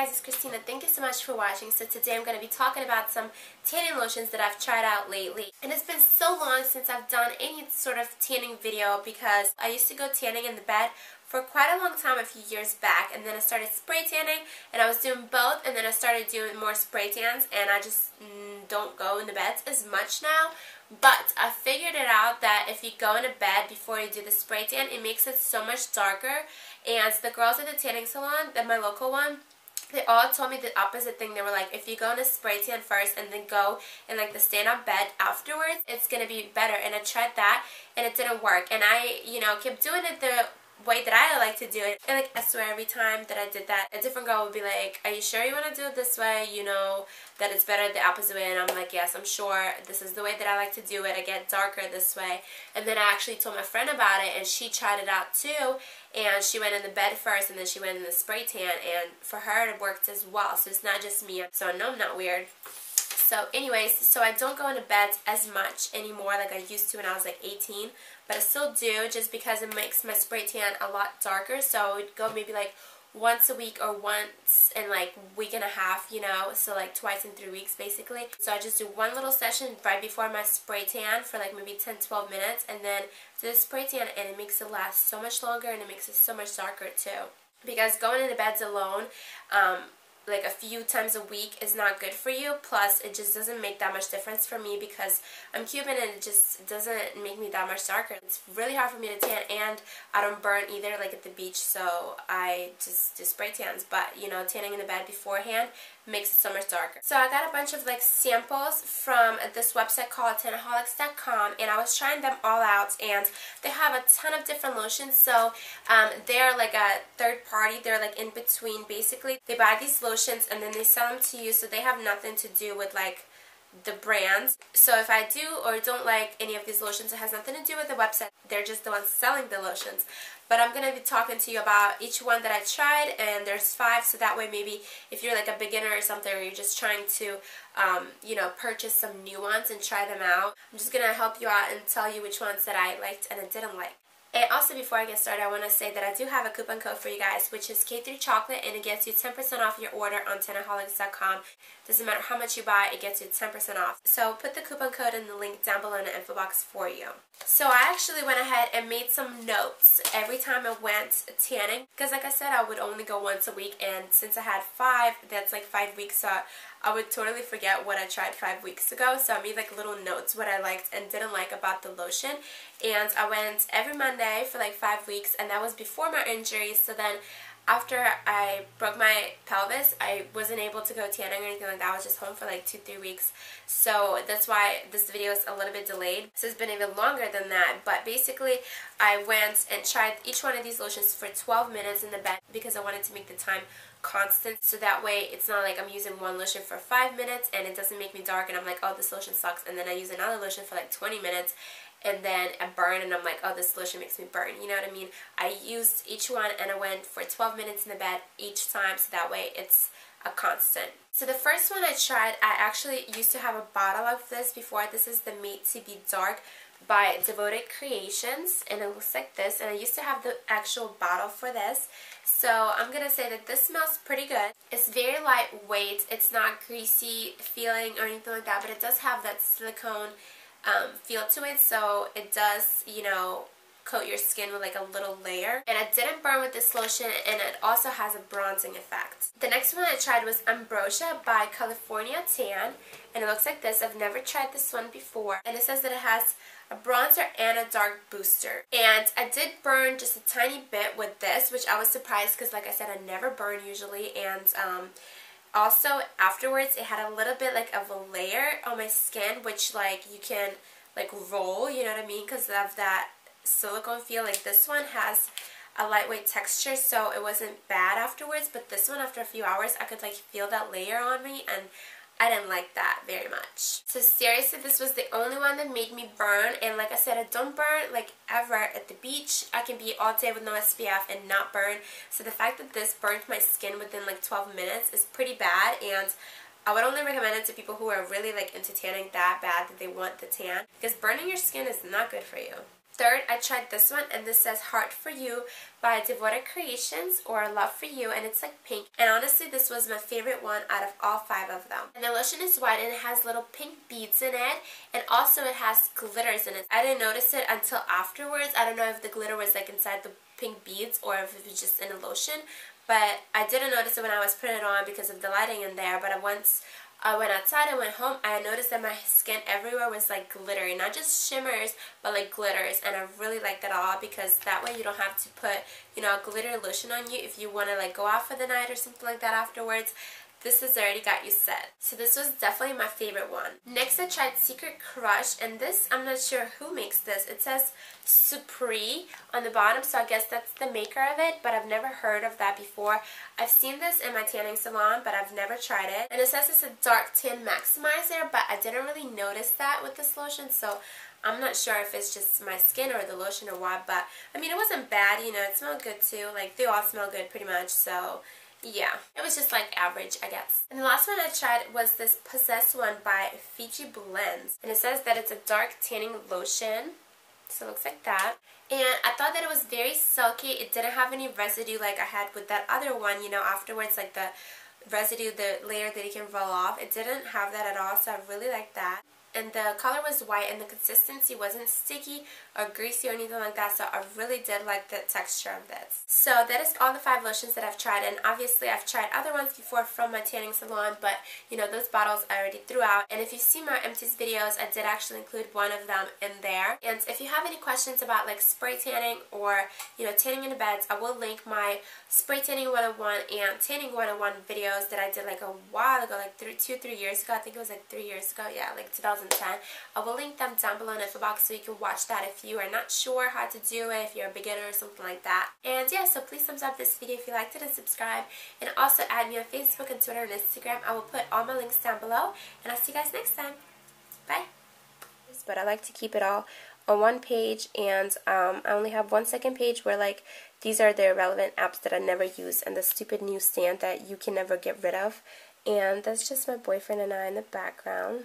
guys, it's Kristina. Thank you so much for watching. So today I'm going to be talking about some tanning lotions that I've tried out lately. And it's been so long since I've done any sort of tanning video because I used to go tanning in the bed for quite a long time a few years back, and then I started spray tanning and I was doing both, and then I started doing more spray tans, and I just don't go in the beds as much now. But I figured it out that if you go into bed before you do the spray tan, it makes it so much darker. And the girls at the tanning salon, at my local one, they all told me the opposite thing. They were like, if you go in a spray tan first and then go in like the stand-up bed afterwards, it's going to be better. And I tried that and it didn't work. And I, kept doing it the way that I like to do it. And like, I swear every time that I did that, a different girl would be like, are you sure you want to do it this way? You know that it's better the opposite way. And I'm like, yes, I'm sure. This is the way that I like to do it. I get darker this way. And then I actually told my friend about it, and she tried it out too. And she went in the bed first, and then she went in the spray tan, and for her it worked as well. So it's not just me. So I know I'm not weird. So anyways, so I don't go into beds as much anymore like I used to when I was like 18, but I still do just because it makes my spray tan a lot darker. So I would go maybe like once a week or once in like a week and a half, so like twice in 3 weeks basically. So I just do one little session right before my spray tan for like maybe 10-12 minutes, and then do the spray tan, and it makes it last so much longer, and it makes it so much darker too. Because going into beds alone, like a few times a week is not good for you. Plus, it just doesn't make that much difference for me because I'm Cuban and it just doesn't make me that much darker. It's really hard for me to tan, and I don't burn either like at the beach, so I just do spray tans. But, tanning in the bed beforehand makes it so much darker. So I got a bunch of like samples from this website called Untitled.com, and I was trying them all out, and they have a ton of different lotions. So they're like a third party. They're like in between basically. They buy these lotions and then they sell them to you, so they have nothing to do with like the brands. So if I do or don't like any of these lotions, it has nothing to do with the website. They're just the ones selling the lotions. But I'm going to be talking to you about each one that I tried, and there's 5, so that way maybe if you're like a beginner or something, or you're just trying to, purchase some new ones and try them out, I'm just going to help you out and tell you which ones that I liked and I didn't like. And also, before I get started, I want to say that I do have a coupon code for you guys, which is K3Chocolate, and it gets you 10% off your order on Tenaholics.com. Doesn't matter how much you buy, it gets you 10% off. So put the coupon code in the link down below in the info box for you. So I actually went ahead and made some notes every time I went tanning, because like I said, I would only go once a week, and since I had 5, that's like 5 weeks, so I would totally forget what I tried 5 weeks ago. So I made like little notes what I liked and didn't like about the lotion, and I went every Monday for like 5 weeks, and that was before my injury. So then after I broke my pelvis, I wasn't able to go tanning or anything like that. I was just home for like 2-3 weeks. So that's why this video is a little bit delayed. So it's been even longer than that. But basically, I went and tried each one of these lotions for 12 minutes in the bed because I wanted to make the time constant, so that way it's not like I'm using one lotion for 5 minutes and it doesn't make me dark and I'm like, oh, this lotion sucks, and then I use another lotion for like 20 minutes and then I burn and I'm like, oh, this lotion makes me burn, you know what I mean? I used each one and I went for 12 minutes in the bed each time, so that way it's a constant. So the first one I tried, I actually used to have a bottle of this before. This is the Made to Be Dark by Devoted Creations, and it looks like this, and I used to have the actual bottle for this. So I'm going to say that this smells pretty good. It's very lightweight. It's not greasy feeling or anything like that, but it does have that silicone feel to it, so it does, coat your skin with like a little layer. And I didn't burn with this lotion, and it also has a bronzing effect. The next one I tried was Ambrosia by California Tan, and it looks like this. I've never tried this one before, and it says that it has a bronzer and a dark booster. And I did burn just a tiny bit with this, which I was surprised because like I said, I never burn usually. And also afterwards it had a little bit like of a layer on my skin, which like you can like roll, you know what I mean, because of that silicone feel. Like this one has a lightweight texture, so it wasn't bad afterwards, but this one, after a few hours, I could like feel that layer on me, and I didn't like that very much. So seriously, this was the only one that made me burn, and like I said, I don't burn like ever at the beach. I can be all day with no SPF and not burn, so the fact that this burnt my skin within like 12 minutes is pretty bad, and I would only recommend it to people who are really like into tanning that bad that they want the tan, because burning your skin is not good for you. third, I tried this one, and this says Heart for You by Devoted Creations, or Love for You, and it's like pink. And honestly, this was my favorite one out of all 5 of them. And the lotion is white, and it has little pink beads in it, and also it has glitters in it. I didn't notice it until afterwards. I don't know if the glitter was like inside the pink beads or if it was just in a lotion, but I didn't notice it when I was putting it on because of the lighting in there. But once I went outside and went home, I noticed that my skin everywhere was like glittery, not just shimmers, but like glitters, and I really like that a lot because that way you don't have to put, you know, a glitter lotion on you if you want to like go out for the night or something like that afterwards. This has already got you set. So this was definitely my favorite one. Next, I tried Secret Crush, and this, I'm not sure who makes this. It says Supri on the bottom, so I guess that's the maker of it, but I've never heard of that before. I've seen this in my tanning salon, but I've never tried it. And it says it's a dark tan maximizer, but I didn't really notice that with this lotion, so I'm not sure if it's just my skin or the lotion or what, but I mean, it wasn't bad, you know, it smelled good too. Like, they all smell good pretty much, so yeah, it was just like average, I guess. And the last one I tried was this Possessed one by Fiji Blends. And it says that it's a dark tanning lotion. So it looks like that. And I thought that it was very silky. It didn't have any residue like I had with that other one, you know, afterwards, like the residue, the layer that you can roll off. It didn't have that at all, so I really liked that. And the color was white, and the consistency wasn't sticky or greasy or anything like that, so I really did like the texture of this. So that is all the 5 lotions that I've tried, and obviously I've tried other ones before from my tanning salon, but you know, those bottles I already threw out. And if you see my empties videos, I did actually include one of them in there. And if you have any questions about like spray tanning or, you know, tanning in the beds, I will link my spray tanning 101 and tanning 101 videos that I did like a while ago, like 2-3 years ago. I think it was like 3 years ago, yeah, like 2010. I will link them down below in the info box so you can watch that if you are not sure how to do it, if you're a beginner or something like that. And yeah, so please thumbs up this video if you liked it and subscribe. And also add me on Facebook and Twitter and Instagram. I will put all my links down below. And I'll see you guys next time. Bye. But I like to keep it all on one page, and I only have one second page where like these are the irrelevant apps that I never use and the stupid newsstand that you can never get rid of. And that's just my boyfriend and I in the background.